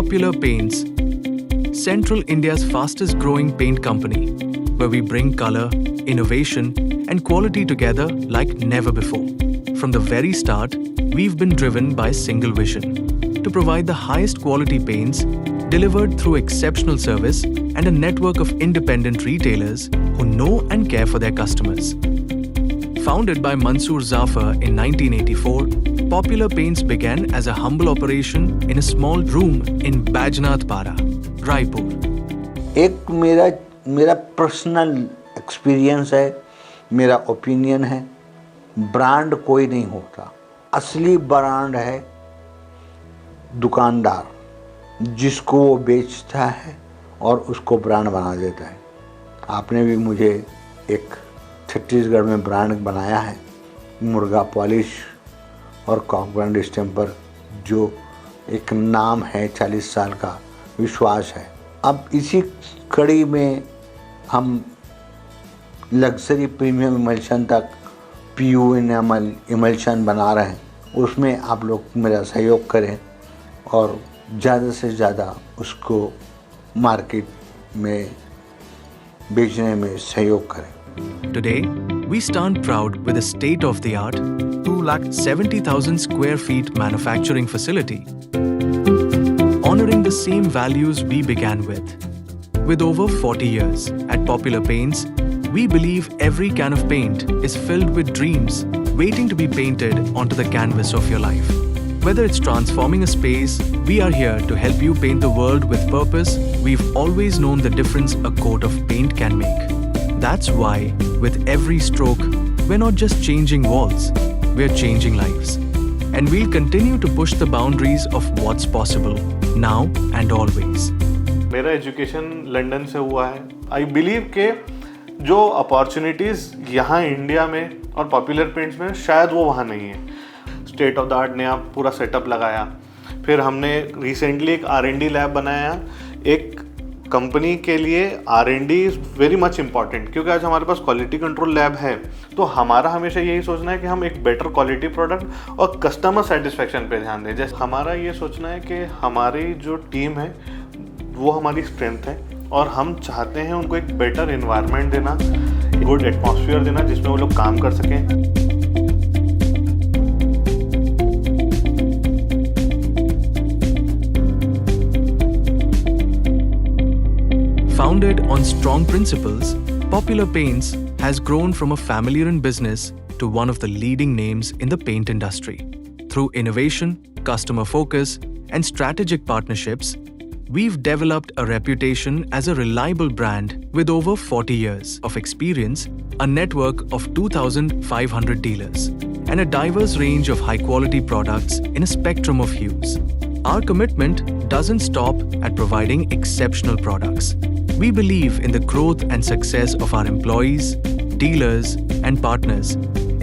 Popular Paints, Central India's fastest growing paint company, where we bring color, innovation, and quality together like never before. From the very start, we've been driven by a single vision: to provide the highest quality paints delivered through exceptional service and a network of independent retailers who know and care for their customers. Founded by Mansoor Zafar in 1984, Popular Paints began as a humble operation in a small room in Bajnath Para, Raipur. एक मेरा personal experience है, मेरा opinion है, brand कोई नहीं होता। असली brand है दुकानदार, जिसको वो बेचता है और उसको ब्रांड बना देता है। आपने भी मुझे एक छत्तीसगढ़ में ब्रांड बनाया है, मुर्गा पॉलिश और कॉक ब्रांड स्टैम्पर, जो एक नाम है, 40 साल का विश्वास है। अब इसी कड़ी में हम लग्जरी प्रीमियम इमल्शन तक PU इमल्शन बना रहे हैं। उसमें आप लोग मेरा सहयोग करें और ज़्यादा से ज़्यादा उसको मार्केट में बेचने में सहयोग करें। Today, we stand proud with a state-of-the-art 270,000 square feet manufacturing facility, honoring the same values we began with. With over 40 years at Popular Paints, we believe every can of paint is filled with dreams waiting to be painted onto the canvas of your life. Whether it's transforming a space, we are here to help you paint the world with purpose. We've always known the difference a coat of paint can make. That's why, with every stroke, we're not just changing walls, we're changing lives. And we'll continue to push the boundaries of what's possible, now and always. मेरा education London से हुआ है। I believe के जो opportunities यहाँ India में और popular paints में शायद वो वहाँ नहीं है। स्टेट ऑफ द आर्ट ने आप पूरा सेटअप लगाया। फिर हमने रिसेंटली एक R&D लैब बनाया। एक कंपनी के लिए R&D is very much important, क्योंकि आज हमारे पास क्वालिटी कंट्रोल लैब है। तो हमारा हमेशा यही सोचना है कि हम एक बेटर क्वालिटी प्रोडक्ट और कस्टमर सेटिस्फेक्शन पे ध्यान दें। जैसे हमारा ये सोचना है कि हमारी जो टीम है वो हमारी स्ट्रेंथ है और हम चाहते हैं उनको एक बेटर एनवायरनमेंट देना, गुड एटमॉस्फेयर देना जिसमें वो लोग काम कर सकें। Founded on strong principles, Popular Paints has grown from a family-run business to one of the leading names in the paint industry. Through innovation, customer focus, and strategic partnerships, we've developed a reputation as a reliable brand with over 40 years of experience, a network of 2,500 dealers, and a diverse range of high-quality products in a spectrum of hues. Our commitment doesn't stop at providing exceptional products. We believe in the growth and success of our employees, dealers, and partners,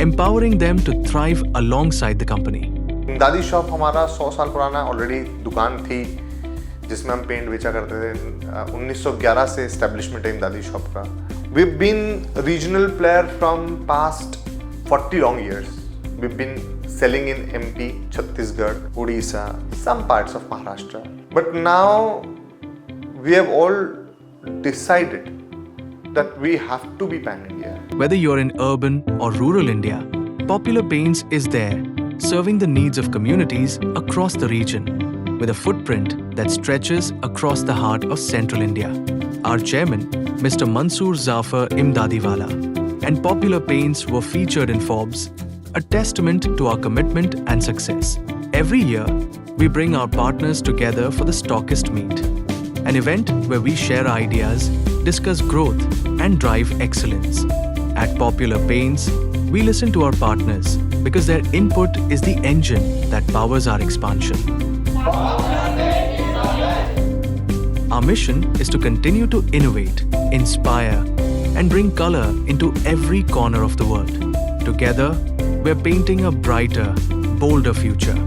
empowering them to thrive alongside the company. इमदादी shop हमारा 100 साल पुराना already दुकान थी जिसमें हम paint बेचा करते थे। 1911 से एस्टेब्लिशमेंट है इमदादी शॉप का। We've been a regional player from past 40 long years. We've been selling in MP, Chhattisgarh, Odisha, some parts of Maharashtra. But now we have all decided that we have to be pan-India. Whether you're in urban or rural India, Popular Paints is there, serving the needs of communities across the region, with a footprint that stretches across the heart of central India. Our chairman, Mr. Mansoor Zafar Imdadiwala, and Popular Paints were featured in Forbes, a testament to our commitment and success. Every year, we bring our partners together for the Stockist Meet, an event where we share ideas, discuss growth, and drive excellence. At Popular Paints, we listen to our partners because their input is the engine that powers our expansion. Our mission is to continue to innovate, inspire, and bring color into every corner of the world. Together, we're painting a brighter, bolder future.